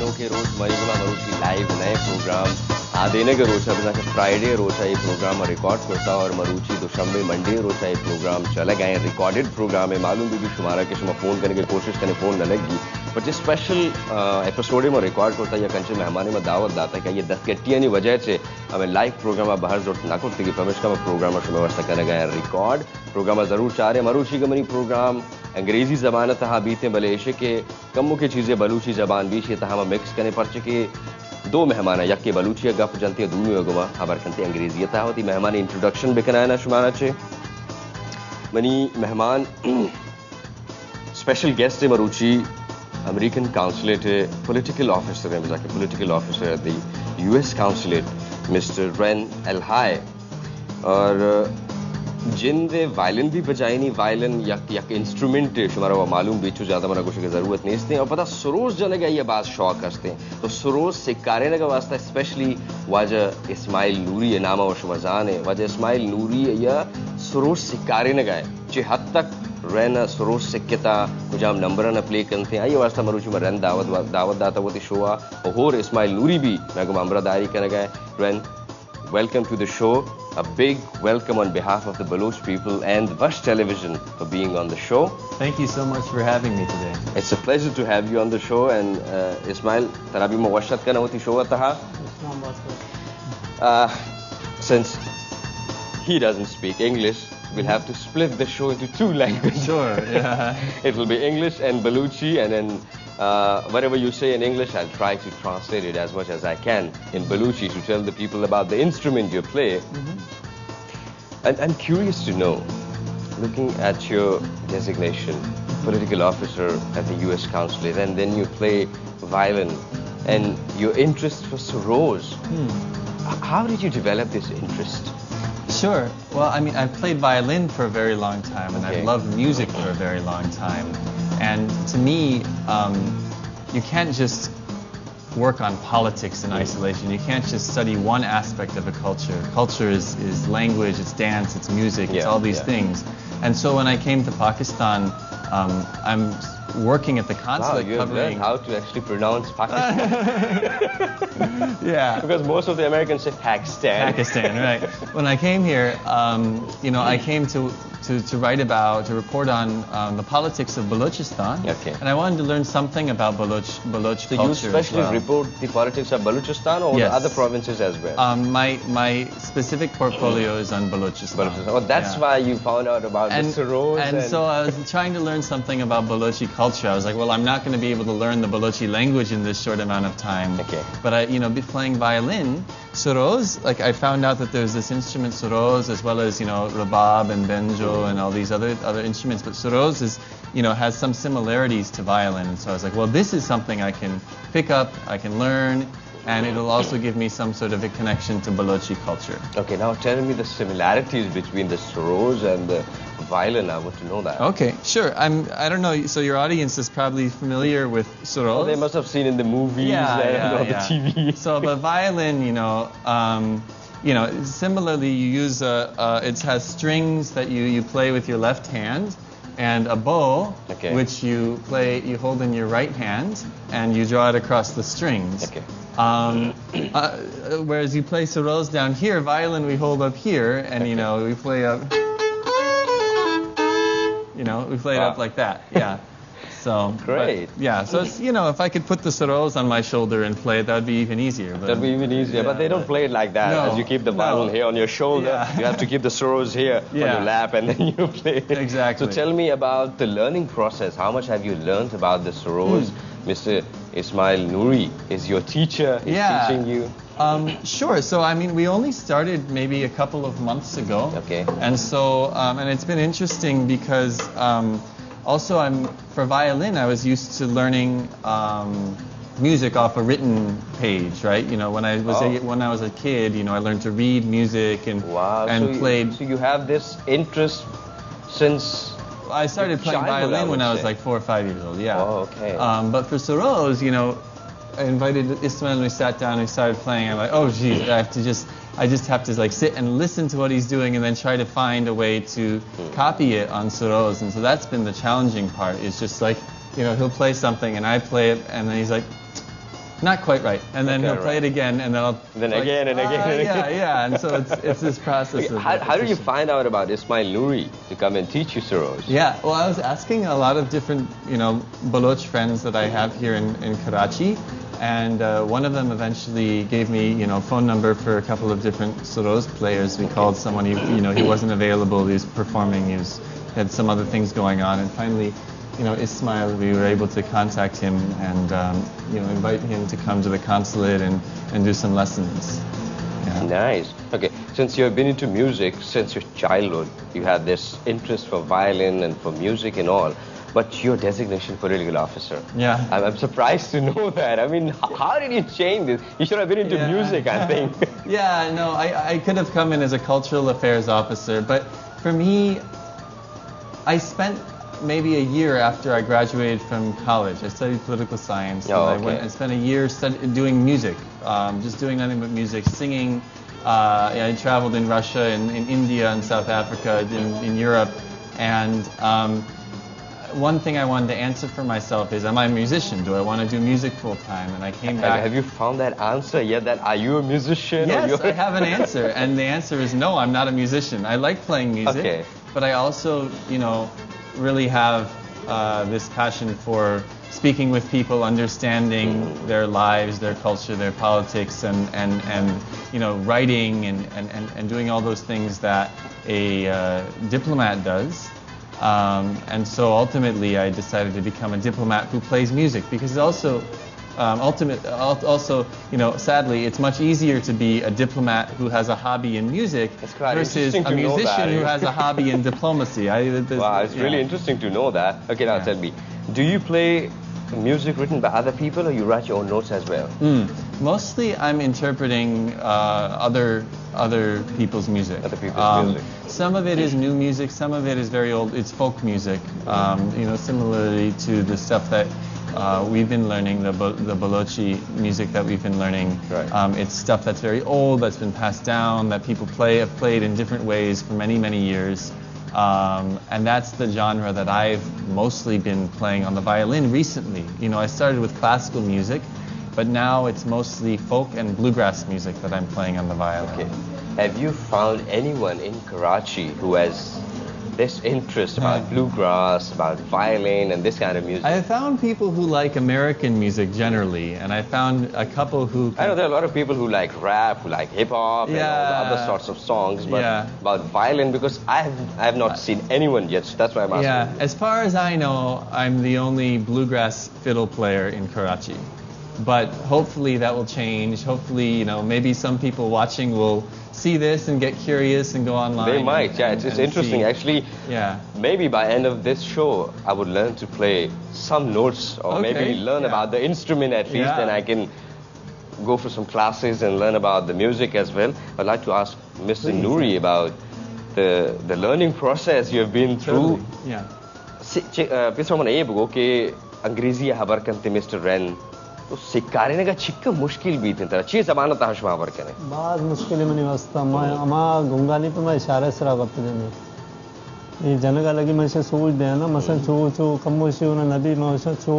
फ्राइडों के रोज मरीगुला मरूची लाइव नए प्रोग्राम आदेने के रोचा बिना फ्राइडे रोचा ये प्रोग्राम रिकॉर्ड करता और मरूची दुशंबे मंडे रोचा ये प्रोग्राम चले गए रिकॉर्डेड प्रोग्राम है मालूम भी शुमारा के शुमा फोन करने की कोशिश करने फोन न लगी बट जिस स्पेशल एपिसोड में रिकॉर्ड करता या कंचे मेहमान में दावत दाता है कि ये 10 गट्टियाँ वजह से हमें लाइव प्रोग्राम बाहर जोड़ ना करते कि पमेश का प्रोग्राम व्यवस्था करने गए रिकॉर्ड प्रोग्राम जरूर चाह रहे मरूची का मनी प्रोग्राम अंग्रेजी जबान तहा बीते बलेशे के कमों की चीज़ें बलूची जबान बीच ये तहा मिक्स करने पर के दो मेहमान है यक के बलूची गप जनती दूनी गुमा खबर खनती अंग्रेजी तहा होती मेहमान इंट्रोडक्शन बिकना ना शुमाना चे मनी मेहमान स्पेशल गेस्ट है मरूची अमेरिकन काउंसलेट पॉलिटिकल ऑफिसर है जाके पॉलिटिकल ऑफिसर है the US consulate mister wren alhai और जिनदे वायलिन भी बजाई नहीं वायलिन यक इंस्ट्रूमेंट शुमारा वो मालूम बीचू ज़्यादा मना कुछ की ज़रूरत नहीं इसते और पता सरोज जने का ये बात शौक हंसते हैं तो सरोज सिक्कारे ने का वास्ता स्पेशली वाजह इस्माइल नूरी है नामा व शुमजान है वाजह इस्माइल नूरी है या सरोज सिक्कारे ने गाए जे हद तक रहना सरोज सिक्कता कुछ नंबर न प्ले करते हैं आइए वास्ता मरूची में रन दावत दाता वो शो और इस्माइल नूरी भी मैं को अमरादारी करने गए run welcome to the show. A big welcome on behalf of the Balochi people and Vash television for being on the show. Thank you so much for having me today. It's a pleasure to have you on the show and Ismail, tarabi mawashat kana hoti show taha. Since he doesn't speak English, we'll have to split the show into two languages. Sure, yeah. It will be English and Balochi and then whatever you say in English, I'll try to translate it as much as I can in Balochi to tell the people about the instrument you play. And I'm curious to know, looking at your designation, political officer at the U.S. Consulate, and then you play violin, and your interest for Soroz. How did you develop this interest? Sure. Well, I mean, I've played violin for a very long time, and I've loved music for a very long time. And to me, you can't just work on politics in isolation. You can't just study one aspect of a culture. Culture is language, it's dance, it's music, it's all these things. And so when I came to Pakistan, I'm working at the consulate you have learned how to actually pronounce Pakistan. Yeah. Because most of the Americans say Pakistan. Pakistan, right. When I came here, I came to report on the politics of Balochistan. Okay. And I wanted to learn something about Baloch culture. So you especially report the politics of Balochistan or the other provinces as well? My specific portfolio is on Balochistan. Oh, that's why you found out about the Soroz. And so I was trying to learn something about Balochi culture. I was like, well, I'm not going to be able to learn the Balochi language in this short amount of time. Okay. But playing violin, Soroz, like I found out that there's this instrument Soroz as well as, rabab and banjo and all these other instruments. But Soroz is, has some similarities to violin. And so I was like, well, this is something I can pick up, I can learn, and it'll also give me some sort of a connection to Balochi culture. Okay, now tell me the similarities between the Soroz and the violin. I want to know that. Okay, sure. I don't know. So your audience is probably familiar with Soroz. Oh, they must have seen in the movies and the TV. So the violin, similarly, you use it has strings that you play with your left hand, and a bow, which you hold in your right hand, and you draw it across the strings. Okay. Whereas you play Soroz down here, violin we hold up here, and we play up. We play it up like that. Yeah. So great. So it's, if I could put the Soroz on my shoulder and play it, that would be even easier. That'd be even easier. But they don't play it like that. As you keep the violin here on your shoulder, you have to keep the Soroz here on your lap, and then you play it. Exactly. So tell me about the learning process. How much have you learned about the Soroz? Mr. Ismail Noori is your teacher. He's teaching you. Sure. So, we only started maybe a couple of months ago. Okay. And so, and it's been interesting because also for violin, I was used to learning music off a written page, right? When I was a kid, I learned to read music and played. So you have this interest since. I started playing violin when I was like 4 or 5 years old. Yeah. Oh, okay. But for Soroz, I invited Ismail and we sat down and we started playing. I'm like, oh geez, I just have to sit and listen to what he's doing and then try to find a way to copy it on Soroz. And so that's been the challenging part. It's just he'll play something and I play it and then he's like, not quite right. And then he'll play it again, and then I'll... Then again and again and again. Yeah. And so it's this process of How did you find out about Ismail Noori to come and teach you saroj? Yeah, well, I was asking a lot of different, Baloch friends that I have here in Karachi, and one of them eventually gave me, phone number for a couple of different saroj players. We called someone, he wasn't available, he was performing, he had some other things going on, and finally, Ismail, we were able to contact him and, invite him to come to the consulate and do some lessons. Yeah. Nice. Okay, since you have been into music since your childhood, you had this interest for violin and for music and all, but your designation political officer. Yeah. I'm surprised to know that. I mean, how did you change this? You should have been into music, I think. Yeah, no, I could have come in as a cultural affairs officer, but for me, I spent maybe a year after I graduated from college. I studied political science. Oh, and I spent a year doing music, just doing nothing but music, singing. I traveled in Russia, and in India, and South Africa, in Europe. And one thing I wanted to answer for myself is, am I a musician? Do I want to do music full time? And I came back. Have you found that answer yet? That are you a musician? Yes, I have an answer. And the answer is no, I'm not a musician. I like playing music, but I also, really have this passion for speaking with people, understanding their lives, their culture, their politics, and writing and doing all those things that a diplomat does. And so ultimately I decided to become a diplomat who plays music, because also sadly, it's much easier to be a diplomat who has a hobby in music versus a musician who has a hobby in diplomacy. Wow, it's really interesting to know that. Okay, now tell me, do you play music written by other people, or you write your own notes as well? Mostly I'm interpreting other people's music. Other people's music. Some of it is new music, some of it is very old, it's folk music, similarly to the stuff that we've been learning, the Balochi music that we've been learning. Right. It's stuff that's very old, that's been passed down, that people have played in different ways for many, many years. And that's the genre that I've mostly been playing on the violin recently. I started with classical music, but now it's mostly folk and bluegrass music that I'm playing on the violin. Okay. Have you found anyone in Karachi who has this interest about bluegrass, about violin, and this kind of music? I found people who like American music generally, and I found a couple who... I know there are a lot of people who like rap, who like hip-hop, and all the other sorts of songs, but about violin, because I have not seen anyone yet, so that's why I'm asking. Yeah, as far as I know, I'm the only bluegrass fiddle player in Karachi. But hopefully that will change. Hopefully, maybe some people watching will see this and get curious and go online. They might, it's interesting. See. Actually, maybe by end of this show, I would learn to play some notes, or maybe learn about the instrument at least, and I can go for some classes and learn about the music as well. I'd like to ask Mr. Noori about the learning process you have been through. Yeah. Pisra mana ebo ke Angrezi habar kante Mr. Wren. तो सिक्कारिने का चिक्का मुश्किल भी थी तरह चीज़ ज़माना ताश में our करें बाद मुश्किल में नहीं वास्ता मैं अमा गुंगानी पे मैं इशारे से रहा करते थे ये जनगा लगी मैं से सोच दे ना मसन चो कम्मोशी उन्हें नबी मैं उसे चो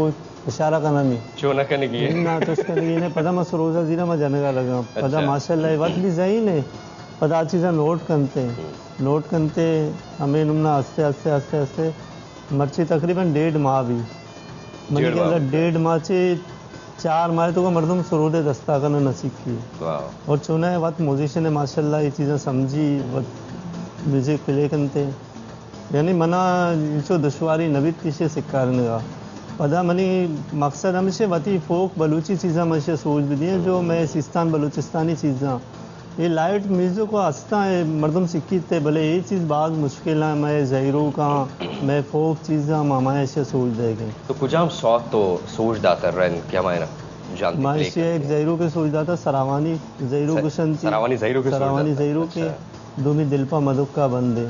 इशारा करना नहीं चो न करने की ना तो उसके लिए ने पता मैं सरोजा जीरा मैं जनगा लगा पता माशाल्लाह वक्त भी जाई ने पता चीज़ें नोट करते हमें नुमना आस्ते मर्ची तकरीबन 1.5 माह भी मैंने कहा 1.5 माह से 4 माह तो मर्दम सरोदे दस्ता करना नसीब की और चुना है बात म्यूजिशियन है माशाल्लाह ये चीज़ें समझी म्यूजिक प्ले करते यानी मना जो दुश्वारी नबी पीछे सिक्कारने का पता मनी मकसद हमेशा वती फोक बलूची चीज़ें हमेशा सोच भी दी जो मैं सिस्तान बलूचिस्तानी चीज़ें ये लाइट म्यूजिक को हंसता है मर्दम सिक्की थे भले ये चीज़ बहुत मुश्किल है मैं ज़हीरों का मैं फोक चीज़ें मामा ऐसे सोच देंगे तो कुछ हम सौत तो सोच दाता रन क्या मायना जानते मैं इसे एक ज़हीरों के सोच दाता सरावानी ज़हीरों को शंती सरावानी ज़हीरों के दूमी दिल पा मधुक का बंदे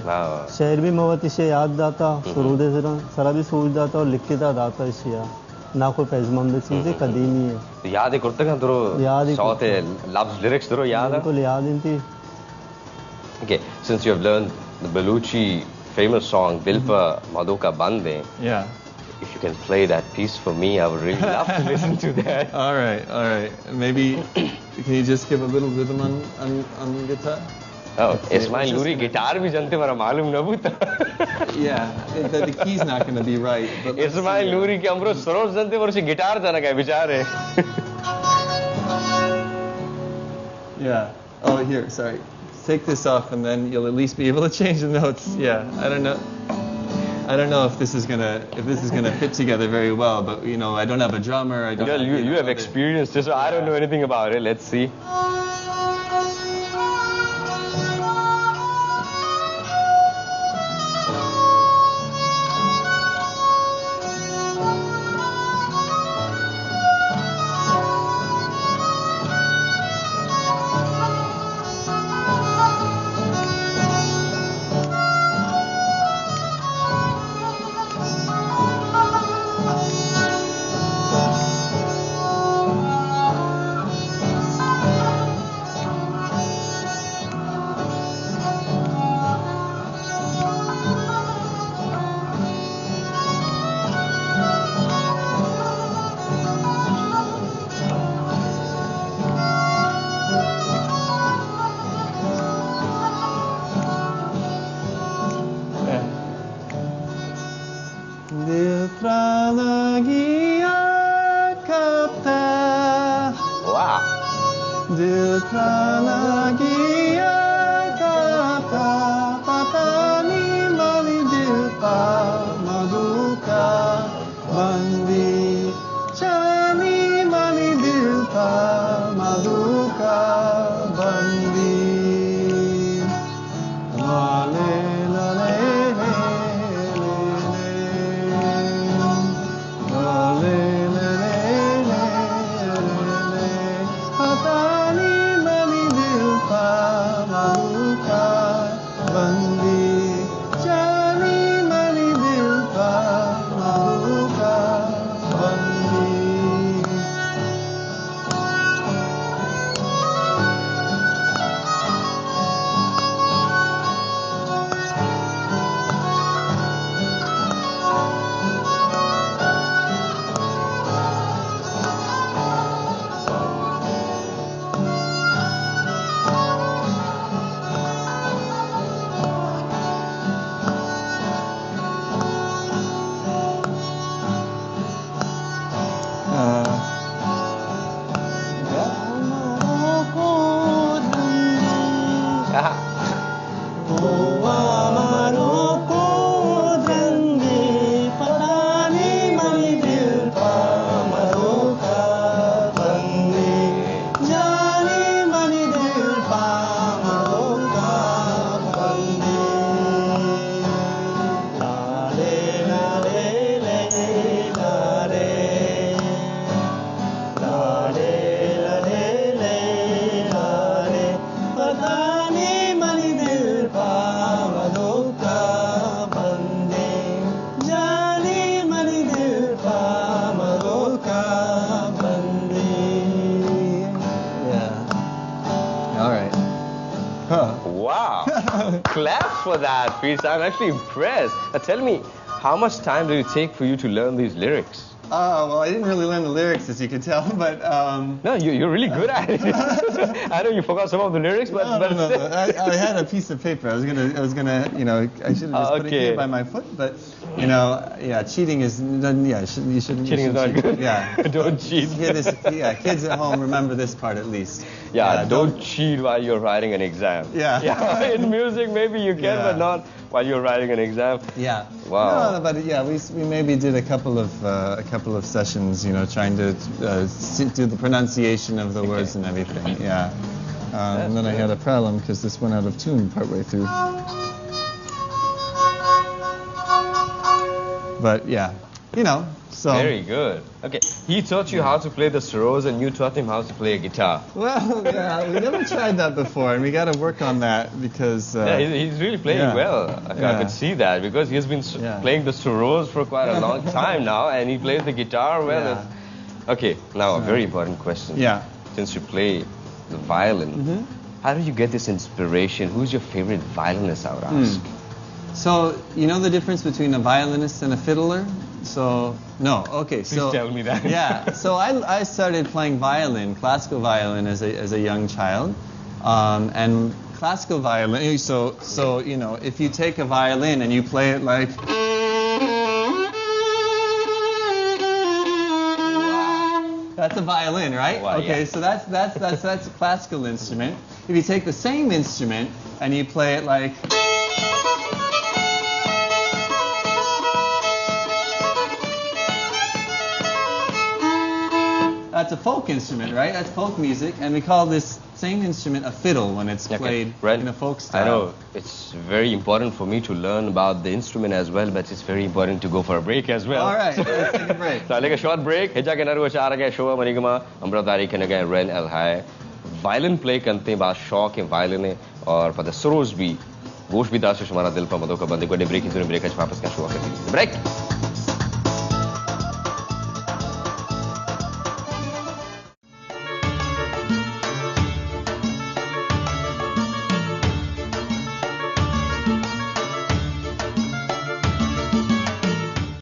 शहर भी मवत इसे याद दाता सुरूदे सरा भी सोच दाता और लिख के दाता इसे ना कोई पैजमंद चीज़ें कदीमी है तो याद है करते हैं तो याद सौते लफ्ज़ लिरिक्स तो याद है बिल्कुल याद नहीं थी Okay, since you have learned the Balochi famous song Dil Pa Madhu Ka Bande, if you can play that piece for me, I would really love to listen to that. All right. Maybe can you just give a little rhythm on guitar? Oh, Ismail Noori guitar bhi jante mara malum na bhuta. Yeah, the key's not going to be right. But Ismail Noori ke amro saroj jante varse guitar jana hai bichare. Yeah. Oh, here, sorry. Take this off and then you'll at least be able to change the notes. Yeah. I don't know if this is gonna fit together very well, but I don't have a drummer. I don't. Yeah, you have experienced this, so I don't know anything about it. Let's see. Claps for that piece. I'm actually impressed. Tell me, how much time did it take for you to learn these lyrics? Well, I didn't really learn the lyrics, as you could tell, but... No, you're really good at it. I know you forgot some of the lyrics, but... No. I had a piece of paper. I was gonna, I should have just put it here by my foot, but, cheating is... you shouldn't... Cheating is not good. Yeah. Don't cheat. Kids at home, remember this part at least. Yeah, don't cheat while you're writing an exam. Yeah. In music, maybe you can, but not while you're writing an exam. Yeah. Wow. No, but we maybe did a couple of sessions, trying to do the pronunciation of the words and everything. Yeah. And then I had a problem because this went out of tune partway through. But yeah, so. Very good. Okay, he taught you how to play the saroz and you taught him how to play a guitar. Well, yeah, we never tried that before, and we got to work on that because... he's really playing well. I could see that because he's been playing the saroz for quite a long time now, and he plays the guitar well. Yeah. Okay, now a very important question. Yeah. Since you play the violin, how do you get this inspiration? Who's your favorite violinist, I would ask? So, you know the difference between a violinist and a fiddler? So, no. Okay, so... Please tell me that. Yeah, so I started playing violin, classical violin, as a young child. And classical violin, so, you know, if you take a violin and you play it like... That's a violin, right? Wow, okay, yeah. so that's a classical instrument. If you take the same instrument and you play it like... That's a folk instrument, right? That's folk music, and we call this same instrument a fiddle when it's played in a folk style. I know it's very important for me to learn about the instrument as well, but it's very important to go for a break as well. All right, let's take a break. So I'll take a short break. Hija ke naru achara ke show manigama amra tari ke naga wren alhai violin play kante ba shauq hai violin hai aur pada suroz bhi gosh bhi das shumara dil pa mado ka bande ko break hi break ach wapas ka show kar break.